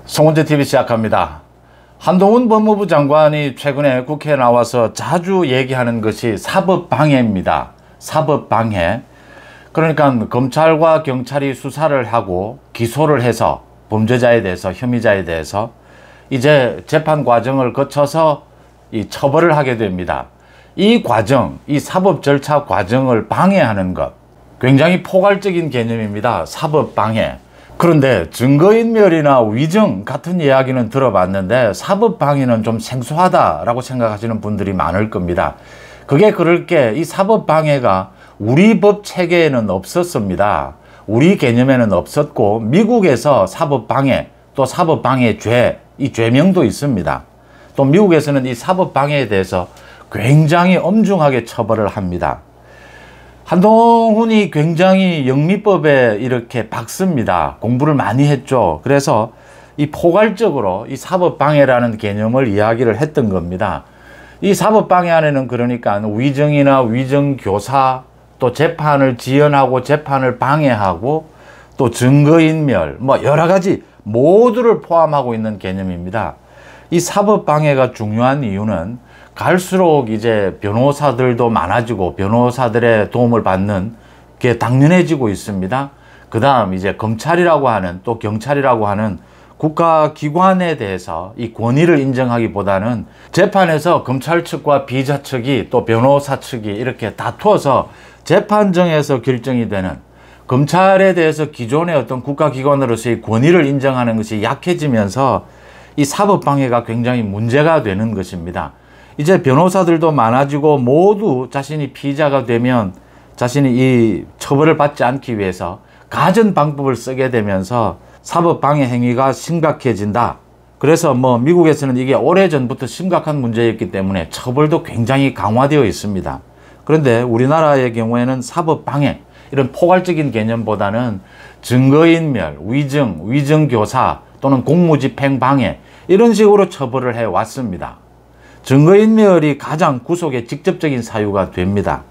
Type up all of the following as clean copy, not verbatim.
송은재TV 시작합니다. 한동훈 법무부 장관이 최근에 국회에 나와서 자주 얘기하는 것이 사법방해입니다. 사법방해. 그러니까 검찰과 경찰이 수사를 하고 기소를 해서 범죄자에 대해서, 혐의자에 대해서 이제 재판 과정을 거쳐서 이 처벌을 하게 됩니다. 이 과정, 이 사법 절차 과정을 방해하는 것, 굉장히 포괄적인 개념입니다. 사법방해. 그런데 증거인멸이나 위증 같은 이야기는 들어봤는데 사법방해는 좀 생소하다라고 생각하시는 분들이 많을 겁니다. 그게 그럴 게 이 사법방해가 우리 법 체계에는 없었습니다. 우리 개념에는 없었고 미국에서 사법방해 또 사법방해죄 이 죄명도 있습니다. 또 미국에서는 이 사법방해에 대해서 굉장히 엄중하게 처벌을 합니다. 한동훈이 굉장히 영미법에 이렇게 박습니다. 공부를 많이 했죠. 그래서 이 포괄적으로 이 사법방해라는 개념을 이야기를 했던 겁니다. 이 사법방해 안에는 그러니까 위증이나 위증교사, 또 재판을 지연하고 재판을 방해하고 또 증거인멸, 뭐 여러 가지 모두를 포함하고 있는 개념입니다. 이 사법방해가 중요한 이유는 갈수록 이제 변호사들도 많아지고 변호사들의 도움을 받는 게 당연해지고 있습니다. 그 다음 이제 검찰이라고 하는 또 경찰이라고 하는 국가기관에 대해서 이 권위를 인정하기보다는 재판에서 검찰 측과 피의자 측이 또 변호사 측이 이렇게 다투어서 재판정에서 결정이 되는 검찰에 대해서 기존의 어떤 국가기관으로서의 권위를 인정하는 것이 약해지면서 이 사법방해가 굉장히 문제가 되는 것입니다. 이제 변호사들도 많아지고 모두 자신이 피의자가 되면 자신이 이 처벌을 받지 않기 위해서 갖은 방법을 쓰게 되면서 사법방해 행위가 심각해진다. 그래서 뭐 미국에서는 이게 오래전부터 심각한 문제였기 때문에 처벌도 굉장히 강화되어 있습니다. 그런데 우리나라의 경우에는 사법방해 이런 포괄적인 개념보다는 증거인멸, 위증, 위증교사 또는 공무집행방해 이런 식으로 처벌을 해왔습니다. 증거인멸이 가장 구속의 직접적인 사유가 됩니다.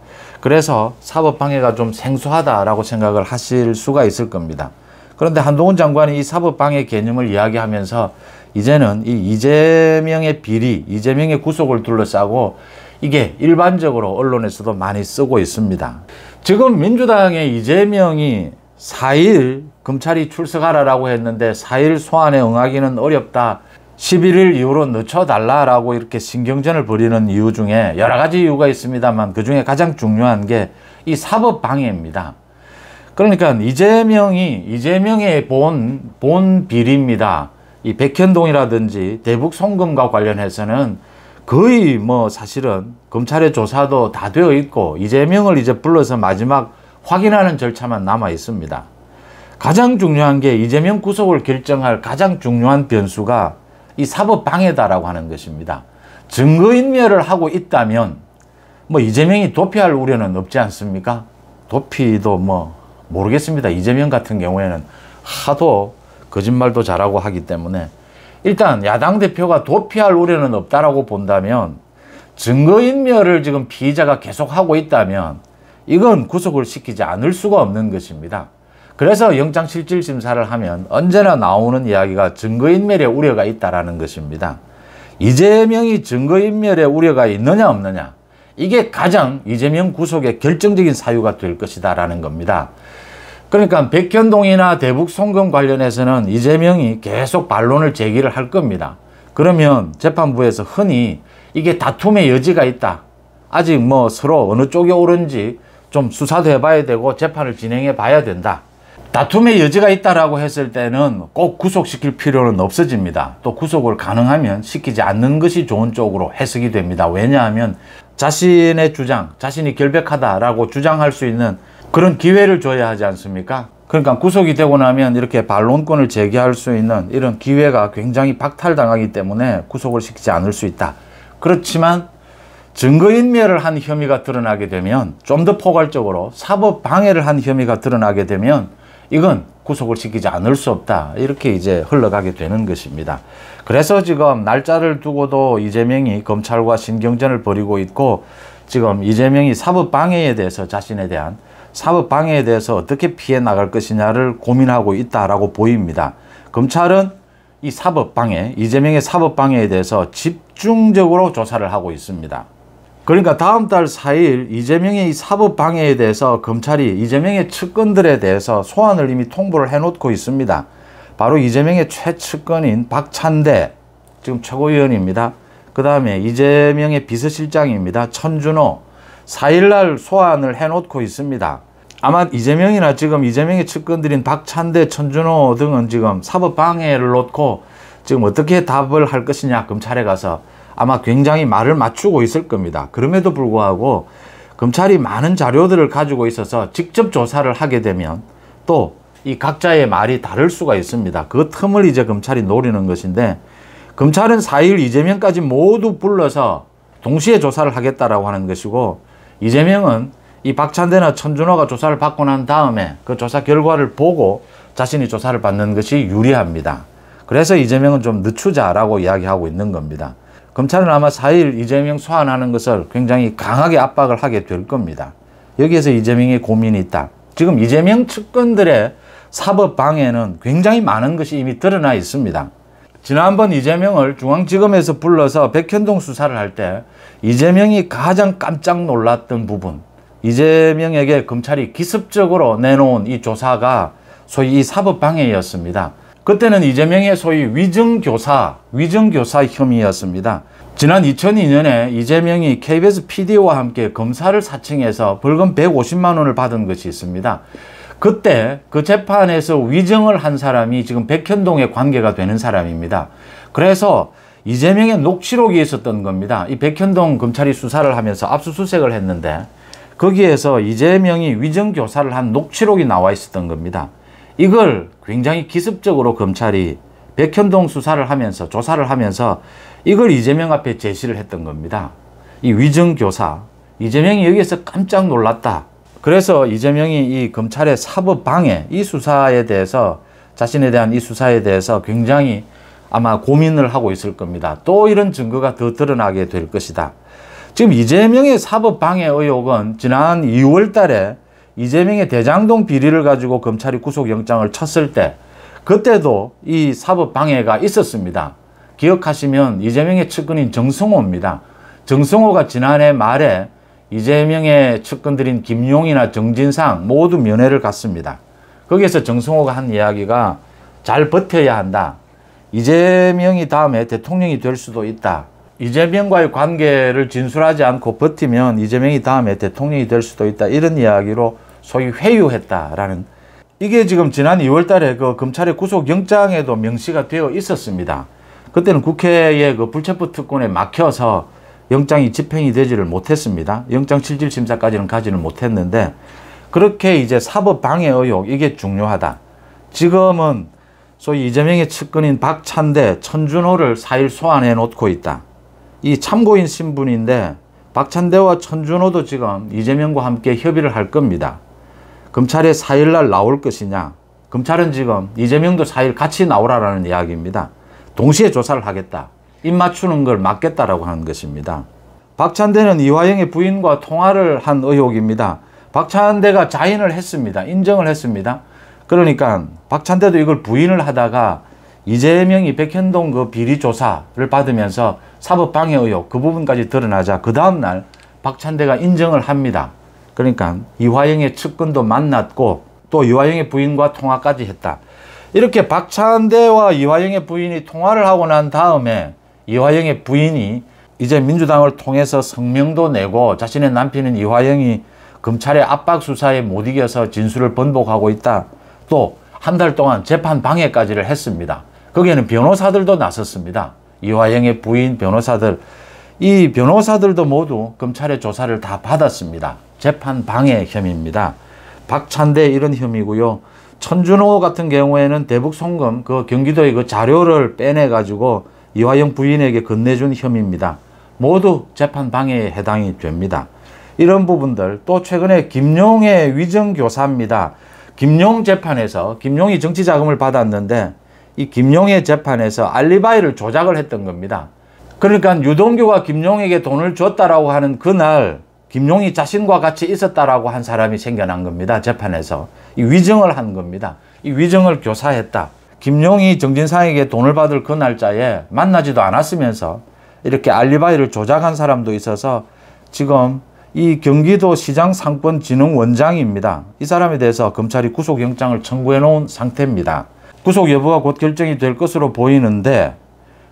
그래서 사법방해가 좀 생소하다라고 생각을 하실 수가 있을 겁니다. 그런데 한동훈 장관이 이 사법방해 개념을 이야기하면서 이제는 이 이재명의 비리, 이재명의 구속을 둘러싸고 이게 일반적으로 언론에서도 많이 쓰고 있습니다. 지금 민주당의 이재명이 4일 검찰이 출석하라고 했는데 4일 소환에 응하기는 어렵다. 11일 이후로 늦춰달라라고 이렇게 신경전을 벌이는 이유 중에 여러 가지 이유가 있습니다만 그 중에 가장 중요한 게 이 사법방해입니다. 그러니까 이재명의 본 비리입니다. 이 백현동이라든지 대북 송금과 관련해서는 거의 뭐 사실은 검찰의 조사도 다 되어 있고 이재명을 이제 불러서 마지막 확인하는 절차만 남아 있습니다. 가장 중요한 게 이재명 구속을 결정할 가장 중요한 변수가 이 사법방해다라고 하는 것입니다. 증거인멸을 하고 있다면 뭐 이재명이 도피할 우려는 없지 않습니까? 도피도 뭐 모르겠습니다. 이재명 같은 경우에는 하도 거짓말도 잘하고 하기 때문에 일단 야당 대표가 도피할 우려는 없다라고 본다면 증거인멸을 지금 피의자가 계속하고 있다면 이건 구속을 시키지 않을 수가 없는 것입니다. 그래서 영장실질심사를 하면 언제나 나오는 이야기가 증거인멸의 우려가 있다라는 것입니다. 이재명이 증거인멸의 우려가 있느냐 없느냐 이게 가장 이재명 구속의 결정적인 사유가 될 것이다 라는 겁니다. 그러니까 백현동이나 대북 송금 관련해서는 이재명이 계속 반론을 제기를 할 겁니다. 그러면 재판부에서 흔히 이게 다툼의 여지가 있다. 아직 뭐 서로 어느 쪽이 옳은지 좀 수사도 해봐야 되고 재판을 진행해 봐야 된다. 다툼의 여지가 있다라고 했을 때는 꼭 구속시킬 필요는 없어집니다. 또 구속을 가능하면 시키지 않는 것이 좋은 쪽으로 해석이 됩니다. 왜냐하면 자신의 주장, 자신이 결백하다라고 주장할 수 있는 그런 기회를 줘야 하지 않습니까? 그러니까 구속이 되고 나면 이렇게 반론권을 제기할 수 있는 이런 기회가 굉장히 박탈당하기 때문에 구속을 시키지 않을 수 있다. 그렇지만 증거인멸을 한 혐의가 드러나게 되면 좀 더 포괄적으로 사법방해를 한 혐의가 드러나게 되면 이건 구속을 시키지 않을 수 없다. 이렇게 이제 흘러가게 되는 것입니다. 그래서 지금 날짜를 두고도 이재명이 검찰과 신경전을 벌이고 있고 지금 이재명이 사법방해에 대해서 자신에 대한 사법방해에 대해서 어떻게 피해 나갈 것이냐를 고민하고 있다라고 보입니다. 검찰은 이 사법방해, 이재명의 사법방해에 대해서 집중적으로 조사를 하고 있습니다. 그러니까 다음 달 4일 이재명의 이 사법방해에 대해서 검찰이 이재명의 측근들에 대해서 소환을 이미 통보를 해놓고 있습니다. 바로 이재명의 최측근인 박찬대, 지금 최고위원입니다. 그 다음에 이재명의 비서실장입니다. 천준호, 4일날 소환을 해놓고 있습니다. 아마 이재명이나 지금 이재명의 측근들인 박찬대, 천준호 등은 지금 사법방해를 놓고 지금 어떻게 답을 할 것이냐 검찰에 가서 아마 굉장히 말을 맞추고 있을 겁니다. 그럼에도 불구하고 검찰이 많은 자료들을 가지고 있어서 직접 조사를 하게 되면 또 이 각자의 말이 다를 수가 있습니다. 그 틈을 이제 검찰이 노리는 것인데, 검찰은 4일 이재명까지 모두 불러서 동시에 조사를 하겠다라고 하는 것이고, 이재명은 이 박찬대나 천준호가 조사를 받고 난 다음에 그 조사 결과를 보고 자신이 조사를 받는 것이 유리합니다. 그래서 이재명은 좀 늦추자라고 이야기하고 있는 겁니다. 검찰은 아마 4일 이재명 소환하는 것을 굉장히 강하게 압박을 하게 될 겁니다. 여기에서 이재명의 고민이 있다. 지금 이재명 측근들의 사법방해는 굉장히 많은 것이 이미 드러나 있습니다. 지난번 이재명을 중앙지검에서 불러서 백현동 수사를 할 때 이재명이 가장 깜짝 놀랐던 부분, 이재명에게 검찰이 기습적으로 내놓은 이 조사가 소위 이 사법방해였습니다. 그때는 이재명의 소위 위증교사 혐의였습니다. 지난 2002년에 이재명이 KBS PD와 함께 검사를 사칭해서 벌금 150만 원을 받은 것이 있습니다. 그때 그 재판에서 위증을 한 사람이 지금 백현동에 관계가 되는 사람입니다. 그래서 이재명의 녹취록이 있었던 겁니다. 이 백현동 검찰이 수사를 하면서 압수수색을 했는데 거기에서 이재명이 위증교사를 한 녹취록이 나와 있었던 겁니다. 이걸 굉장히 기습적으로 검찰이 백현동 수사를 하면서 조사를 하면서 이걸 이재명 앞에 제시를 했던 겁니다. 이 위증교사, 이재명이 여기에서 깜짝 놀랐다. 그래서 이재명이 이 검찰의 사법방해, 이 수사에 대해서, 자신에 대한 이 수사에 대해서 굉장히 아마 고민을 하고 있을 겁니다. 또 이런 증거가 더 드러나게 될 것이다. 지금 이재명의 사법방해 의혹은 지난 2월 달에 이재명의 대장동 비리를 가지고 검찰이 구속영장을 쳤을 때 그때도 이 사법방해가 있었습니다. 기억하시면 이재명의 측근인 정성호입니다. 정성호가 지난해 말에 이재명의 측근들인 김용이나 정진상 모두 면회를 갔습니다. 거기에서 정성호가 한 이야기가 잘 버텨야 한다. 이재명이 다음에 대통령이 될 수도 있다. 이재명과의 관계를 진술하지 않고 버티면 이재명이 다음에 대통령이 될 수도 있다. 이런 이야기로 소위 회유했다라는, 이게 지금 지난 2월 달에 그 검찰의 구속영장에도 명시가 되어 있었습니다. 그때는 국회의 그 불체포 특권에 막혀서 영장이 집행이 되지를 못했습니다. 영장 실질 심사까지는 가지는 못했는데, 그렇게 이제 사법방해 의혹, 이게 중요하다. 지금은 소위 이재명의 측근인 박찬대, 천준호를 4일 소환해 놓고 있다. 이 참고인 신분인데 박찬대와 천준호도 지금 이재명과 함께 협의를 할 겁니다. 검찰에 4일날 나올 것이냐. 검찰은 지금 이재명도 4일 같이 나오라라는 이야기입니다. 동시에 조사를 하겠다. 입 맞추는 걸 막겠다라고 하는 것입니다. 박찬대는 이화영의 부인과 통화를 한 의혹입니다. 박찬대가 자인을 했습니다. 인정을 했습니다. 그러니까 박찬대도 이걸 부인을 하다가 이재명이 백현동 그 비리 조사를 받으면서 사법방해 의혹 그 부분까지 드러나자 그 다음날 박찬대가 인정을 합니다. 그러니까 이화영의 측근도 만났고 또 이화영의 부인과 통화까지 했다. 이렇게 박찬대와 이화영의 부인이 통화를 하고 난 다음에 이화영의 부인이 이제 민주당을 통해서 성명도 내고 자신의 남편인 이화영이 검찰의 압박 수사에 못 이겨서 진술을 번복하고 있다. 또 한 달 동안 재판 방해까지를 했습니다. 거기에는 변호사들도 나섰습니다. 이화영의 부인 변호사들. 이 변호사들도 모두 검찰의 조사를 다 받았습니다. 재판 방해 혐의입니다. 박찬대 이런 혐의고요. 천준호 같은 경우에는 대북 송금 그 경기도의 그 자료를 빼내 가지고 이화영 부인에게 건네준 혐의입니다. 모두 재판 방해에 해당이 됩니다. 이런 부분들, 또 최근에 김용의 위정교사입니다. 김용 재판에서 김용이 정치자금을 받았는데 이 김용의 재판에서 알리바이를 조작을 했던 겁니다. 그러니까 유동규가 김용에게 돈을 줬다라고 하는 그날 김용이 자신과 같이 있었다라고 한 사람이 생겨난 겁니다. 재판에서 이 위증을 한 겁니다. 이 위증을 교사했다. 김용이 정진상에게 돈을 받을 그 날짜에 만나지도 않았으면서 이렇게 알리바이를 조작한 사람도 있어서 지금 이 경기도 시장 상권진흥원장입니다. 이 사람에 대해서 검찰이 구속영장을 청구해 놓은 상태입니다. 구속 여부가 곧 결정이 될 것으로 보이는데,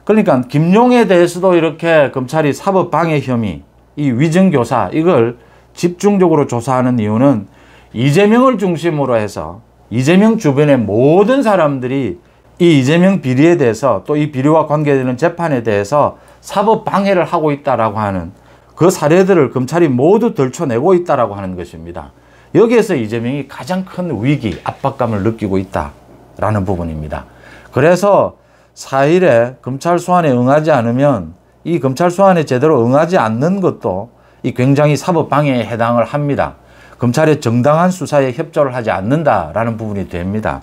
그러니까 김용에 대해서도 이렇게 검찰이 사법방해 혐의, 이 위증교사 이걸 집중적으로 조사하는 이유는 이재명을 중심으로 해서 이재명 주변의 모든 사람들이 이 이재명 비리에 대해서 또 이 비리와 관계되는 재판에 대해서 사법방해를 하고 있다라고 하는 그 사례들을 검찰이 모두 들춰내고 있다라고 하는 것입니다. 여기에서 이재명이 가장 큰 위기, 압박감을 느끼고 있다라는 부분입니다. 그래서 4일에 검찰 소환에 응하지 않으면 이 검찰 소환에 제대로 응하지 않는 것도 이 굉장히 사법방해에 해당을 합니다. 검찰의 정당한 수사에 협조를 하지 않는다라는 부분이 됩니다.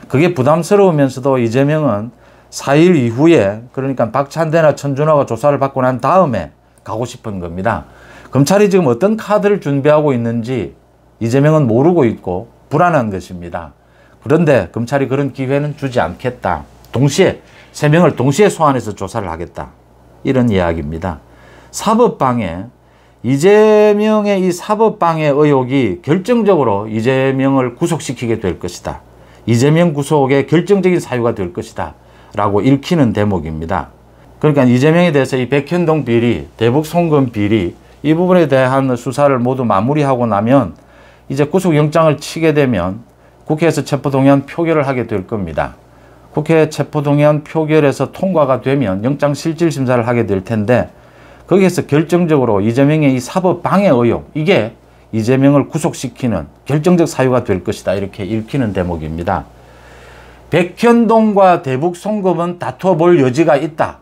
그게 부담스러우면서도 이재명은 4일 이후에, 그러니까 박찬대나 천준호가 조사를 받고 난 다음에 가고 싶은 겁니다. 검찰이 지금 어떤 카드를 준비하고 있는지 이재명은 모르고 있고 불안한 것입니다. 그런데 검찰이 그런 기회는 주지 않겠다. 동시에 3명을 동시에 소환해서 조사를 하겠다. 이런 이야기입니다. 사법방해, 이재명의 이 사법방해 의혹이 결정적으로 이재명을 구속시키게 될 것이다. 이재명 구속의 결정적인 사유가 될 것이다. 라고 읽히는 대목입니다. 그러니까 이재명에 대해서 이 백현동 비리, 대북 송금 비리 이 부분에 대한 수사를 모두 마무리하고 나면 이제 구속영장을 치게 되면 국회에서 체포동의안 표결을 하게 될 겁니다. 국회 체포동의안 표결에서 통과가 되면 영장실질심사를 하게 될 텐데 거기에서 결정적으로 이재명의 이 사법방해 의혹, 이게 이재명을 구속시키는 결정적 사유가 될 것이다. 이렇게 읽히는 대목입니다. 백현동과 대북 송금은 다투어 볼 여지가 있다.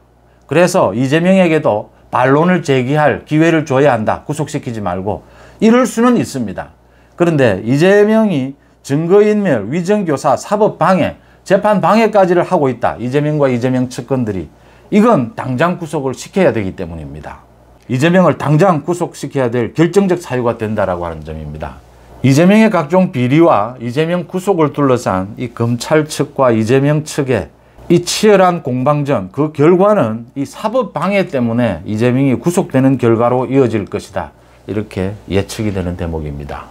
그래서 이재명에게도 반론을 제기할 기회를 줘야 한다. 구속시키지 말고. 이럴 수는 있습니다. 그런데 이재명이 증거인멸, 위증교사, 사법방해, 재판방해까지를 하고 있다. 이재명과 이재명 측근들이. 이건 당장 구속을 시켜야 되기 때문입니다. 이재명을 당장 구속시켜야 될 결정적 사유가 된다라고 하는 점입니다. 이재명의 각종 비리와 이재명 구속을 둘러싼 이 검찰 측과 이재명 측의 이 치열한 공방전, 그 결과는 이 사법방해 때문에 이재명이 구속되는 결과로 이어질 것이다. 이렇게 예측이 되는 대목입니다.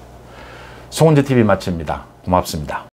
송은재TV 마칩니다. 고맙습니다.